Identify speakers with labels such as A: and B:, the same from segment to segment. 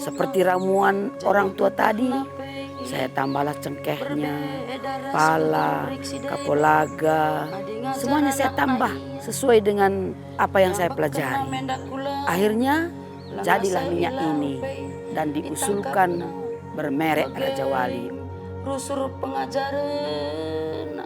A: Seperti ramuan orang tua tadi, saya tambahlah cengkehnya, pala, kapulaga, semuanya saya tambah sesuai dengan apa yang saya pelajari. Akhirnya jadilah minyak ini dan diusulkan bermerek Raja Wali. Rusur pengajaran.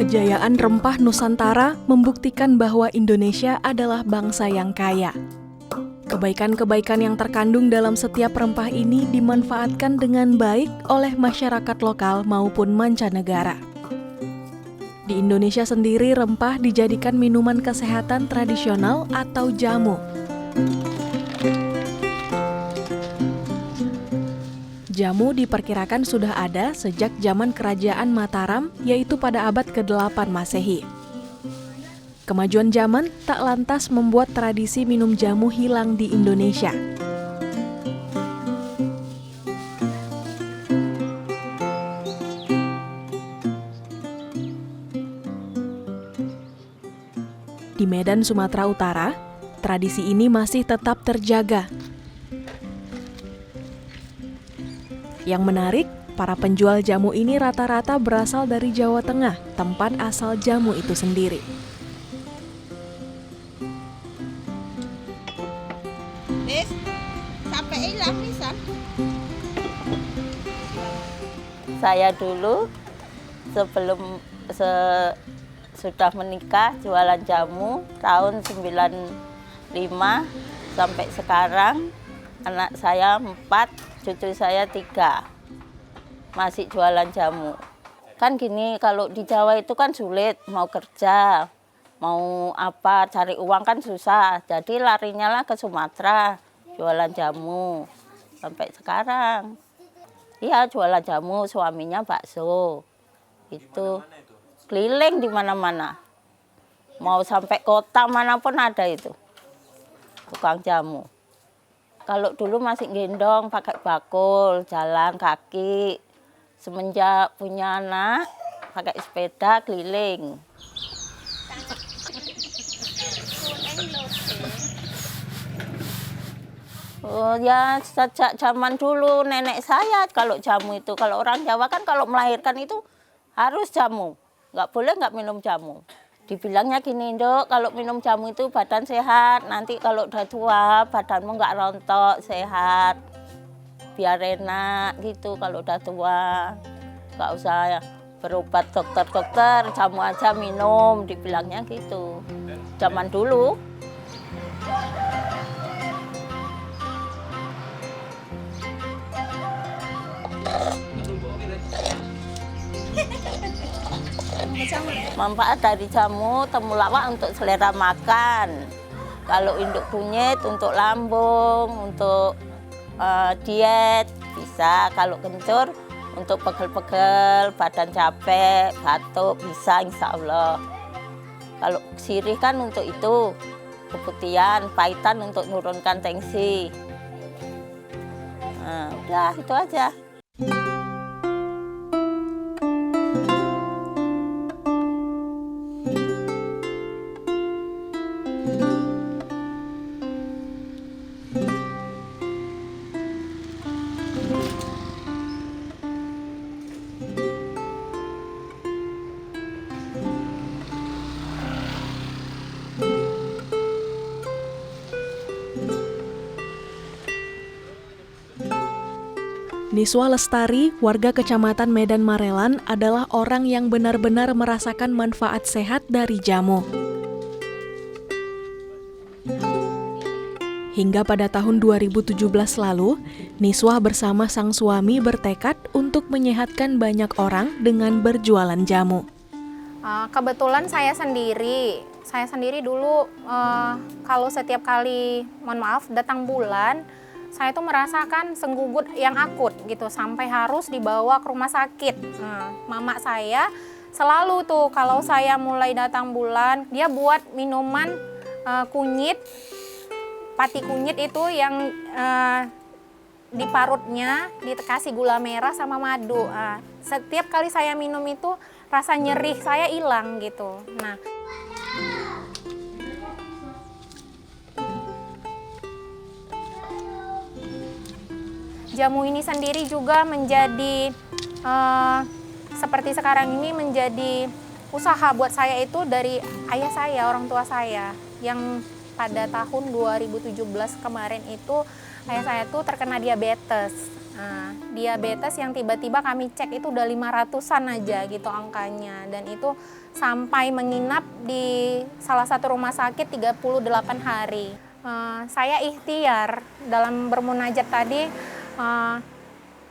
B: Kejayaan rempah Nusantara membuktikan bahwa Indonesia adalah bangsa yang kaya. Kebaikan-kebaikan yang terkandung dalam setiap rempah ini dimanfaatkan dengan baik oleh masyarakat lokal maupun mancanegara. Di Indonesia sendiri, rempah dijadikan minuman kesehatan tradisional atau jamu. Jamu diperkirakan sudah ada sejak zaman Kerajaan Mataram, yaitu pada abad ke-8 Masehi. Kemajuan zaman tak lantas membuat tradisi minum jamu hilang di Indonesia. Di Medan, Sumatera Utara, tradisi ini masih tetap terjaga. Yang menarik, para penjual jamu ini rata-rata berasal dari Jawa Tengah, tempat asal jamu itu sendiri.
C: Saya dulu sudah menikah jualan jamu tahun 95 sampai sekarang. Anak saya 4, cucu saya 3, masih jualan jamu. Kan gini, kalau di Jawa itu kan sulit, mau kerja, mau apa, cari uang kan susah. Jadi larinya lah ke Sumatera, jualan jamu, sampai sekarang. Iya, jualan jamu, suaminya bakso. Itu keliling di mana-mana. Mau sampai kota manapun ada itu, tukang jamu. Kalau dulu masih gendong pakai bakul, jalan kaki. Semenjak punya anak, pakai sepeda keliling. Oh ya, sejak zaman dulu nenek saya kalau jamu itu. Kalau orang Jawa kan kalau melahirkan itu harus jamu. Nggak boleh nggak minum jamu. Dibilangnya gini, Dok, kalau minum jamu itu badan sehat. Nanti kalau udah tua, badanmu nggak rontok, sehat. Biar enak gitu kalau udah tua. Nggak usah berobat dokter-dokter, jamu aja minum. Dibilangnya gitu. Zaman dulu. Manfaat dari jamu temulawak untuk selera makan. Kalau induk kunyit untuk lambung, untuk diet bisa. Kalau kencur untuk pegel-pegel, badan capek, batuk bisa insya Allah. Kalau sirih kan untuk itu, keputihan, pahitan untuk menurunkan tensi. Nah, udah itu aja.
B: Niswa Lestari, warga Kecamatan Medan Marelan, adalah orang yang benar-benar merasakan manfaat sehat dari jamu. Hingga pada tahun 2017 lalu, Niswa bersama sang suami bertekad untuk menyehatkan banyak orang dengan berjualan jamu.
D: Kebetulan saya sendiri dulu kalau setiap kali, mohon maaf, datang bulan, saya tuh merasakan senggugut yang akut gitu, sampai harus dibawa ke rumah sakit. Mama saya selalu tuh kalau saya mulai datang bulan, dia buat minuman kunyit, pati kunyit itu yang diparutnya, dikasih gula merah sama madu. Setiap kali saya minum itu rasa nyeri saya hilang gitu. Nah, jamu ini sendiri juga menjadi seperti sekarang ini menjadi usaha buat saya itu dari ayah saya, orang tua saya, yang pada tahun 2017 kemarin itu ayah saya tuh terkena diabetes. Nah, diabetes yang tiba-tiba kami cek itu udah 500-an aja gitu angkanya, dan itu sampai menginap di salah satu rumah sakit 38 hari. Saya ikhtiar dalam bermunajat tadi,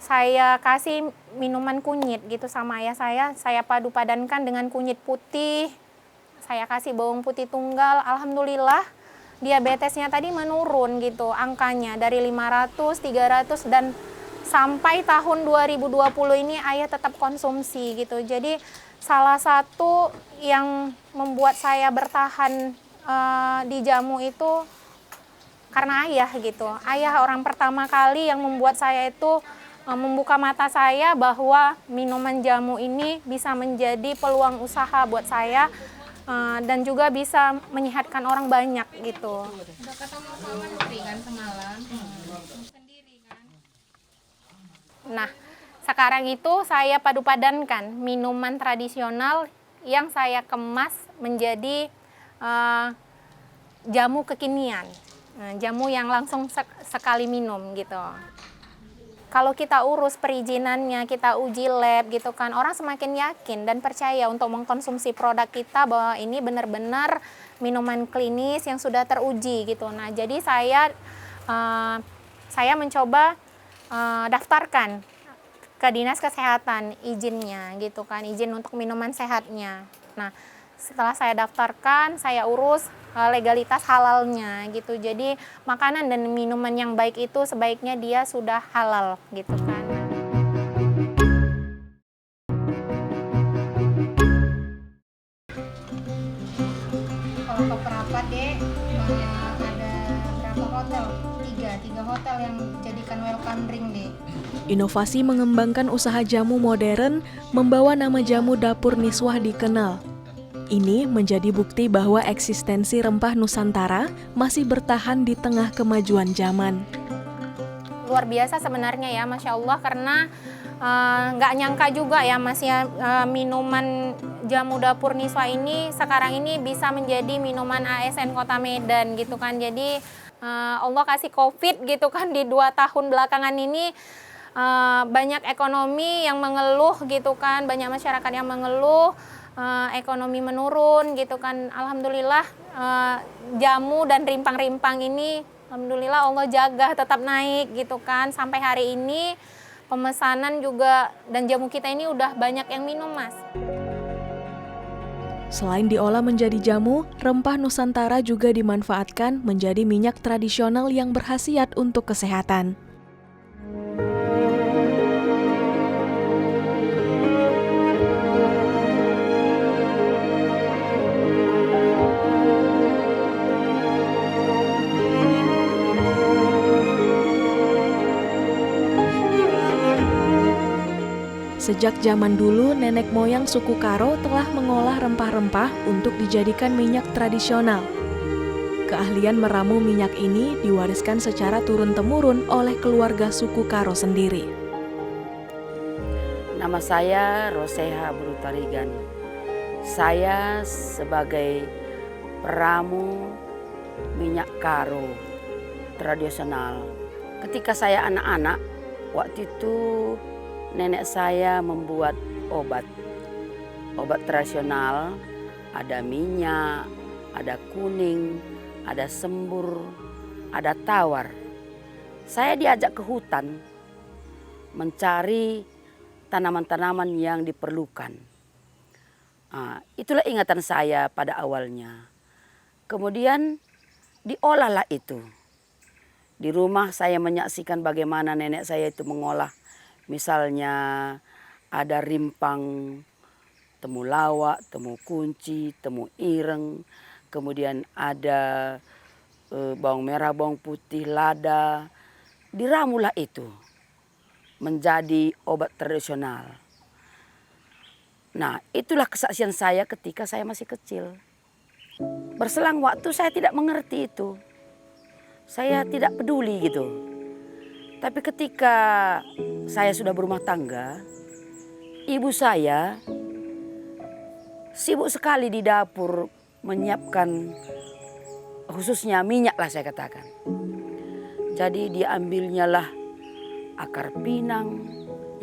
D: saya kasih minuman kunyit gitu sama ayah saya padu padankan dengan kunyit putih, saya kasih bawang putih tunggal. Alhamdulillah diabetesnya tadi menurun gitu angkanya dari 500, 300, dan sampai tahun 2020 ini ayah tetap konsumsi gitu. Jadi salah satu yang membuat saya bertahan di jamu itu karena ayah gitu. Ayah orang pertama kali yang membuat saya itu membuka mata saya bahwa minuman jamu ini bisa menjadi peluang usaha buat saya, dan juga bisa menyehatkan orang banyak gitu.
E: Udah ketemu sama Nuri kan semalam? Sendiri kan?
D: Nah, sekarang itu saya padu padankan minuman tradisional yang saya kemas menjadi jamu kekinian. Jamu yang langsung sekali minum gitu. Kalau kita urus perizinannya, kita uji lab gitu kan, orang semakin yakin dan percaya untuk mengkonsumsi produk kita bahwa ini benar-benar minuman klinis yang sudah teruji gitu. Nah, jadi saya mencoba daftarkan ke Dinas Kesehatan izinnya gitu kan, izin untuk minuman sehatnya. Nah, setelah saya daftarkan, saya urus legalitas halalnya gitu. Jadi makanan dan minuman yang baik itu sebaiknya dia sudah halal gitu kan.
E: Kalau ke Perapat deh, ada berapa hotel? Tiga hotel yang jadikan welcome drink deh.
B: Inovasi mengembangkan usaha jamu modern membawa nama jamu Dapur Niswah dikenal. Ini menjadi bukti bahwa eksistensi rempah Nusantara masih bertahan di tengah kemajuan zaman.
D: Luar biasa sebenarnya ya, Masya Allah, karena nggak nyangka juga ya Mas ya, minuman jamu Dapur Niswah ini sekarang ini bisa menjadi minuman ASN Kota Medan gitu kan. Jadi Allah kasih COVID gitu kan di 2 tahun belakangan ini, banyak ekonomi yang mengeluh gitu kan, banyak masyarakat yang mengeluh. Ekonomi menurun gitu kan. Alhamdulillah jamu dan rimpang-rimpang ini alhamdulillah Allah jaga tetap naik gitu kan. Sampai hari ini pemesanan juga dan jamu kita ini udah banyak yang minum, Mas.
B: Selain diolah menjadi jamu, rempah Nusantara juga dimanfaatkan menjadi minyak tradisional yang berkhasiat untuk kesehatan. Sejak zaman dulu, nenek moyang suku Karo telah mengolah rempah-rempah untuk dijadikan minyak tradisional. Keahlian meramu minyak ini diwariskan secara turun-temurun oleh keluarga suku Karo sendiri.
A: Nama saya Roseha Brutarigan. Saya sebagai peramu minyak Karo tradisional. Ketika saya anak-anak, waktu itu nenek saya membuat obat tradisional, ada minyak, ada kuning, ada sembur, ada tawar. Saya diajak ke hutan mencari tanaman-tanaman yang diperlukan. Itulah ingatan saya pada awalnya. Kemudian diolahlah itu. Di rumah saya menyaksikan bagaimana nenek saya itu mengolah. Misalnya ada rimpang temulawak, temu kunci, temu ireng, kemudian ada bawang merah, bawang putih, lada. Diramulah itu menjadi obat tradisional. Nah, itulah kesaksian saya ketika saya masih kecil. Berselang waktu saya tidak mengerti itu. Saya tidak peduli gitu. Tapi ketika saya sudah berumah tangga, ibu saya sibuk sekali di dapur menyiapkan khususnya minyak lah saya katakan. Jadi diambilnya lah akar pinang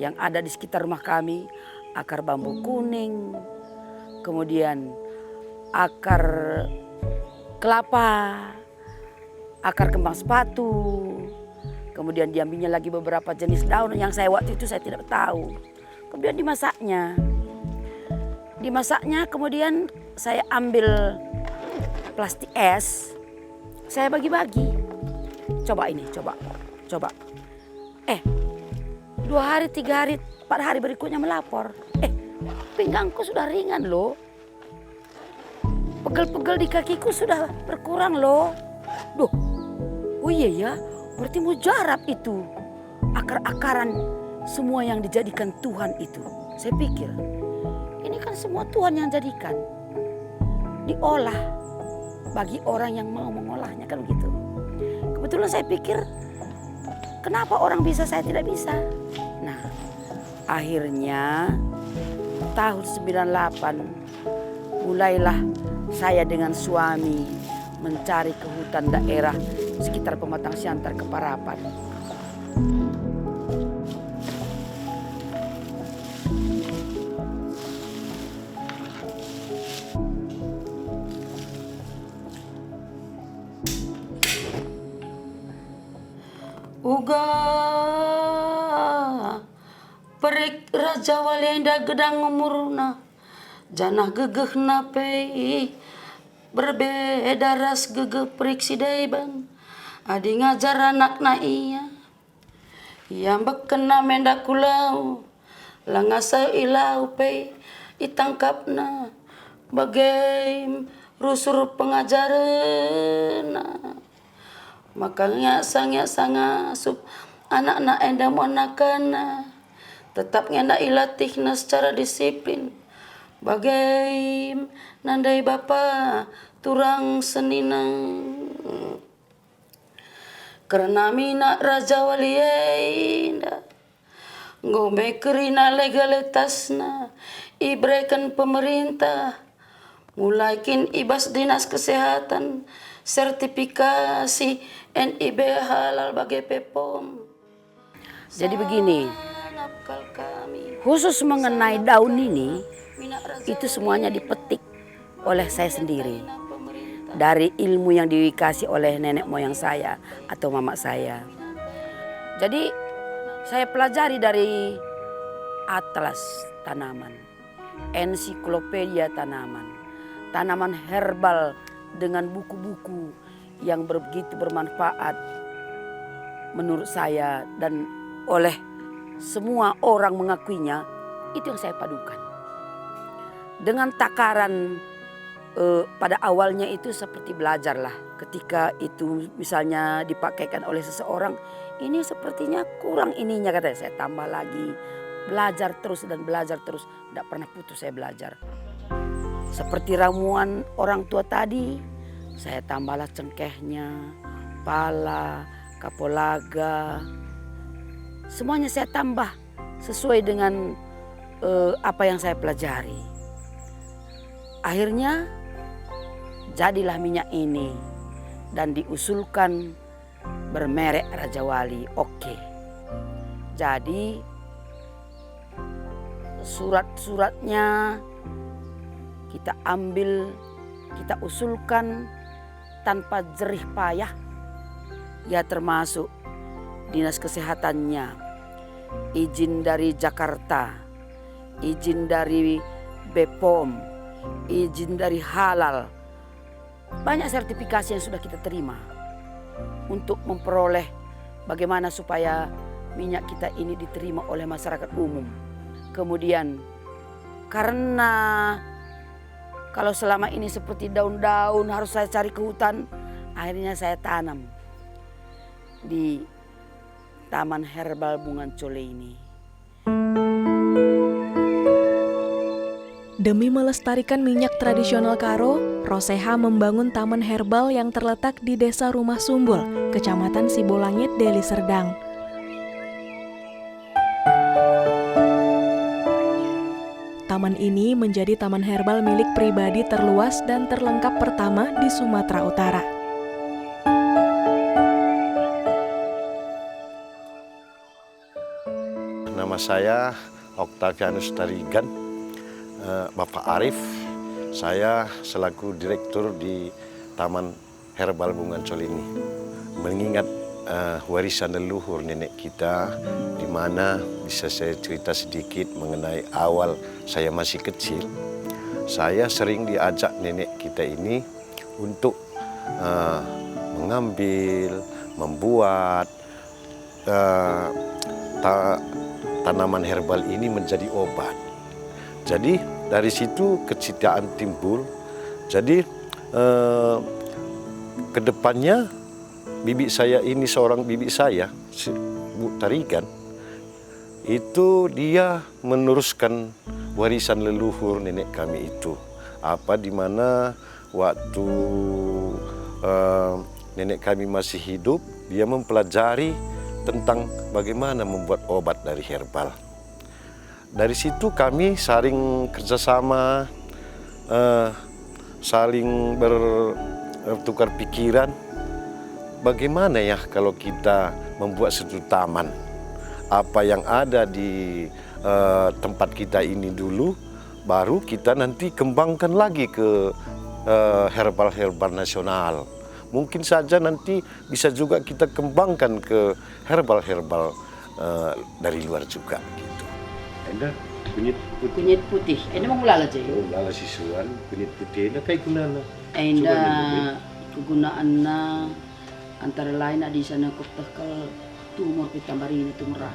A: yang ada di sekitar rumah kami, akar bambu kuning, kemudian akar kelapa, akar kembang sepatu, kemudian diambilnya lagi beberapa jenis daun yang saya waktu itu saya tidak tahu. Kemudian dimasaknya kemudian saya ambil plastik es, saya bagi-bagi. Coba ini, coba. 2 hari, 3 hari, 4 hari berikutnya melapor. Pinggangku sudah ringan loh. Pegel-pegel di kakiku sudah berkurang loh. Duh, oh iya ya, berarti mujarab itu. Akar-akaran semua yang dijadikan Tuhan itu. Saya pikir, ini kan semua Tuhan yang jadikan. Diolah bagi orang yang mau mengolahnya, kan begitu. Kebetulan saya pikir, kenapa orang bisa saya tidak bisa? Nah, akhirnya tahun 98 mulailah saya dengan suami mencari ke hutan daerah sekitar Pematang Siantar ke Parapat. Uga perik Raja Walienda gedang umurna janah gegeh napei berbeda ras gegeh perik si daiban adi ngajar anak na iya yang bekena mendak kulau langasa ilau pei itangkapna bagai rusur pengajaran. Makanya sangya sup anak-anak enda monakana tetap ngenda ilatihna secara disiplin bagai nandai bapa turang seninang karena mina Raja Walienda ngombe kerina legalitasna ibrekan pemerintah mulaikin ibas dinas kesehatan sertifikasi NIB halal bagi PPOM. Jadi begini, khusus mengenai daun ini, itu semuanya dipetik oleh saya sendiri. Dari ilmu yang dikasih oleh nenek moyang saya atau mama saya. Jadi saya pelajari dari atlas tanaman, ensiklopedia tanaman, tanaman herbal dengan buku-buku yang begitu bermanfaat menurut saya dan oleh semua orang mengakuinya. Itu yang saya padukan dengan takaran pada awalnya itu seperti belajarlah. Ketika itu misalnya dipakaikan oleh seseorang, ini sepertinya kurang ininya, katanya, saya tambah lagi, belajar terus dan belajar terus, tidak pernah putus saya belajar. Seperti ramuan orang tua tadi, saya tambahlah cengkehnya, pala, kapulaga, semuanya saya tambah sesuai dengan apa yang saya pelajari. Akhirnya jadilah minyak ini dan diusulkan bermerek Raja Wali. Oke. Jadi surat-suratnya kita ambil, kita usulkan tanpa jerih payah. Ya termasuk dinas kesehatannya, izin dari Jakarta, izin dari BPOM, izin dari halal. Banyak sertifikasi yang sudah kita terima untuk memperoleh bagaimana supaya minyak kita ini diterima oleh masyarakat umum. Kemudian Karena kalau selama ini seperti daun-daun harus saya cari ke hutan, akhirnya saya tanam di Taman Herbal Bungan Cole ini.
B: Demi melestarikan minyak tradisional Karo, Roseha membangun taman herbal yang terletak di Desa Rumah Sumbul, Kecamatan Sibolangit, Deli Serdang. Taman ini menjadi taman herbal milik pribadi terluas dan terlengkap pertama di Sumatera Utara.
F: Nama saya Octavianus Tarigan, Bapak Arif. Saya selaku direktur di Taman Herbal Bungan Cole ini. Mengingat warisan leluhur nenek kita, di mana bisa saya cerita sedikit mengenai awal saya masih kecil. Saya sering diajak nenek kita ini untuk mengambil, membuat tanaman herbal ini menjadi obat. Jadi dari situ kecintaan timbul. Jadi kedepannya bibi saya ini, seorang bibi saya, Bu Tarigan, itu dia meneruskan warisan leluhur nenek kami itu. Apa di mana waktu nenek kami masih hidup, dia mempelajari tentang bagaimana membuat obat dari herbal. Dari situ kami saling kerjasama, saling bertukar pikiran. Bagaimana ya kalau kita membuat satu taman? Apa yang ada di tempat kita ini dulu, baru kita nanti kembangkan lagi ke herbal-herbal nasional. Mungkin saja nanti bisa juga kita kembangkan ke herbal-herbal dari luar juga gitu. Anda kunyit putih.
A: Kunyit putih, ini mau mulai aja.
F: Oh, lala sisuan, kunyit putih. Nah, kayak gunanya.
A: Enda kegunaannya antara lain ada di sana kotakal tumor pitambari itu merah.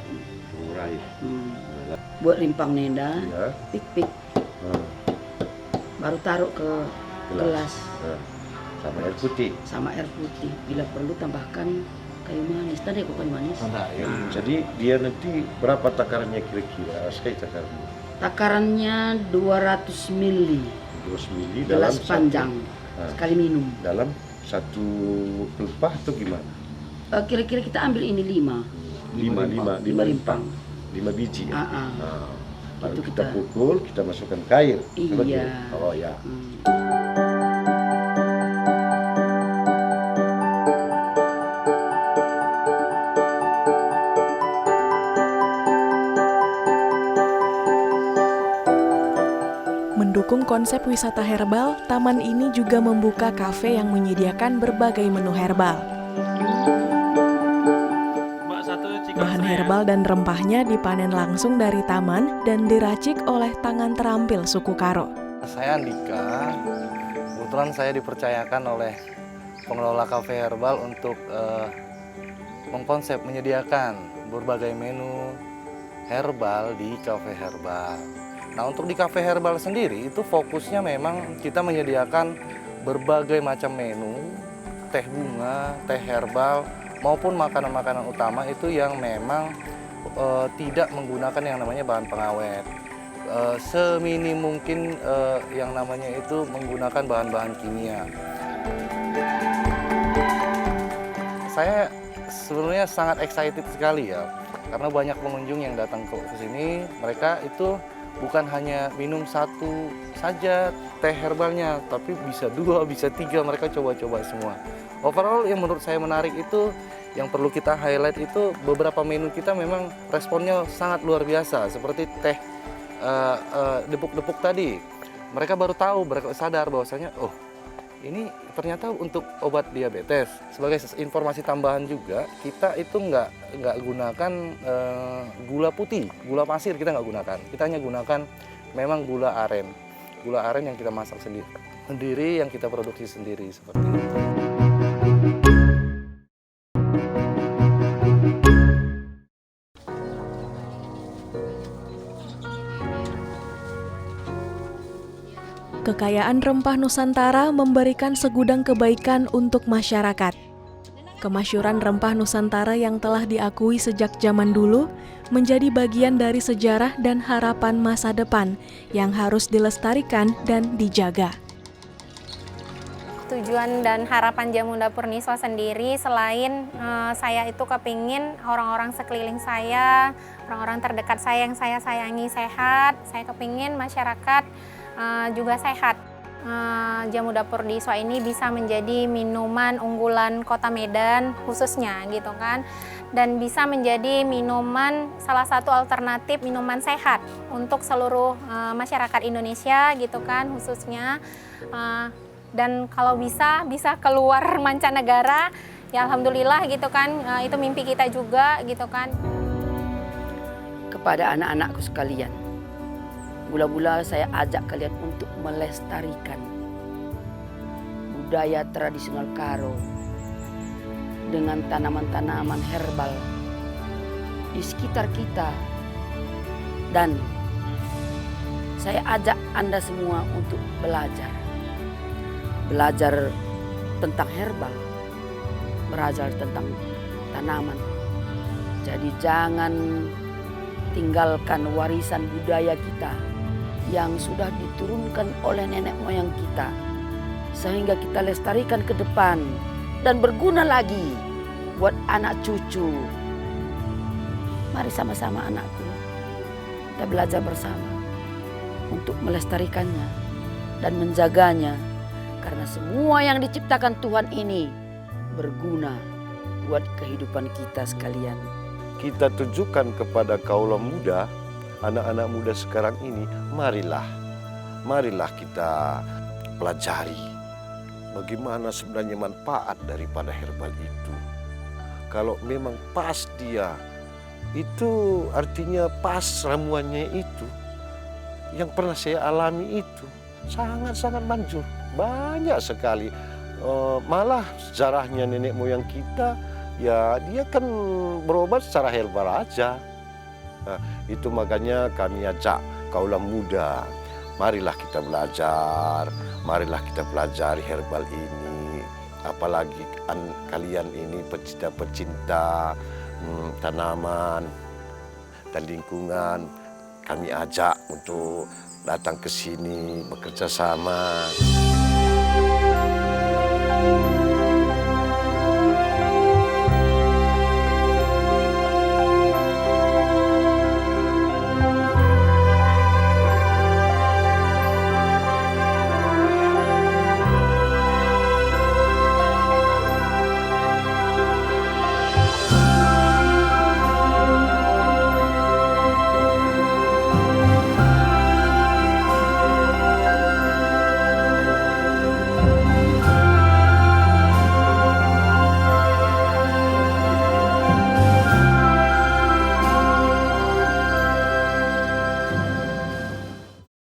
F: Murah ya.
A: Buat rimpang nenda,
F: Ya.
A: pik-pik, baru taruh ke gelas
F: Sama air putih.
A: sama air putih. Bila perlu tambahkan kayu manis. Tadi kok kayu manis.
F: Nah, ya. Jadi dia nanti berapa takarannya kira-kira? Sekali takarannya.
A: Takarannya 200 ml.
F: 200 ml
A: Gelas
F: dalam
A: panjang sekali minum.
F: dalam satu pelepah atau gimana?
A: Kira-kira kita ambil ini 5.
F: 5
A: rimpang.
F: 5 biji ya.
A: Ah, ah.
F: Nah, lalu
A: Itu
F: kita
A: kita-
F: pukul, kita masukkan ke air. Begitu?
A: Iya.
F: Oh ya.
B: Mendukung konsep wisata herbal, taman ini juga membuka kafe yang menyediakan berbagai menu herbal. Bahan herbal dan rempahnya dipanen langsung dari taman dan diracik oleh tangan terampil suku Karo.
G: Saya Andika, kebetulan saya dipercayakan oleh pengelola kafe herbal untuk mengkonsep menyediakan berbagai menu herbal di kafe herbal. Nah, untuk di kafe herbal sendiri itu fokusnya memang kita menyediakan berbagai macam menu, teh bunga, teh herbal, maupun makanan-makanan utama itu yang memang tidak menggunakan yang namanya bahan pengawet. Seminim mungkin yang namanya itu menggunakan bahan-bahan kimia. Saya sebenarnya sangat excited sekali ya, karena banyak pengunjung yang datang ke sini, mereka itu bukan hanya minum satu saja teh herbalnya, tapi bisa 2, bisa 3, mereka coba-coba semua. Overall yang menurut saya menarik itu, yang perlu kita highlight itu beberapa menu kita memang responnya sangat luar biasa, seperti teh depuk-depuk tadi. Mereka baru tahu, mereka sadar bahwasanya, oh ini ternyata untuk obat diabetes. Sebagai informasi tambahan juga, kita itu nggak gunakan gula putih, gula pasir kita nggak gunakan. Kita hanya gunakan memang gula aren yang kita masak sendiri, yang kita produksi sendiri seperti itu.
B: Kekayaan rempah Nusantara memberikan segudang kebaikan untuk masyarakat. Kemasyhuran rempah Nusantara yang telah diakui sejak zaman dulu menjadi bagian dari sejarah dan harapan masa depan yang harus dilestarikan dan dijaga.
D: Tujuan dan harapan Jamu Dapur Niswa sendiri, selain saya itu kepingin orang-orang sekeliling saya, orang-orang terdekat saya yang saya sayangi sehat, saya kepingin masyarakat juga sehat. Jamu Dapur Niswa ini bisa menjadi minuman unggulan Kota Medan khususnya gitu kan, dan bisa menjadi minuman salah satu alternatif minuman sehat untuk seluruh masyarakat Indonesia gitu kan khususnya. Dan kalau bisa keluar mancanegara, ya alhamdulillah gitu kan, itu mimpi kita juga gitu kan.
A: Kepada anak-anakku sekalian, mula-mula saya ajak kalian untuk melestarikan budaya tradisional Karo dengan tanaman-tanaman herbal di sekitar kita. Dan saya ajak Anda semua untuk belajar tentang herbal, belajar tentang tanaman. Jadi jangan tinggalkan warisan budaya kita yang sudah diturunkan oleh nenek moyang kita, sehingga kita lestarikan ke depan dan berguna lagi buat anak cucu. Mari sama-sama anakku, kita belajar bersama untuk melestarikannya dan menjaganya. Karena semua yang diciptakan Tuhan ini berguna buat kehidupan kita sekalian.
F: Kita tunjukkan kepada kaula muda, anak-anak muda sekarang ini, marilah kita pelajari bagaimana sebenarnya manfaat daripada herbal itu. Kalau memang pas dia, itu artinya pas ramuannya itu. Yang pernah saya alami itu sangat-sangat manjur. Banyak sekali, malah sejarahnya nenek moyang kita, ya dia kan berobat secara herbal aja. Nah, itu makanya kami ajak kaula muda, marilah kita belajar, marilah kita pelajari herbal ini. Apalagi kalian ini pecinta-pecinta tanaman dan lingkungan, kami ajak untuk datang ke sini bekerja sama.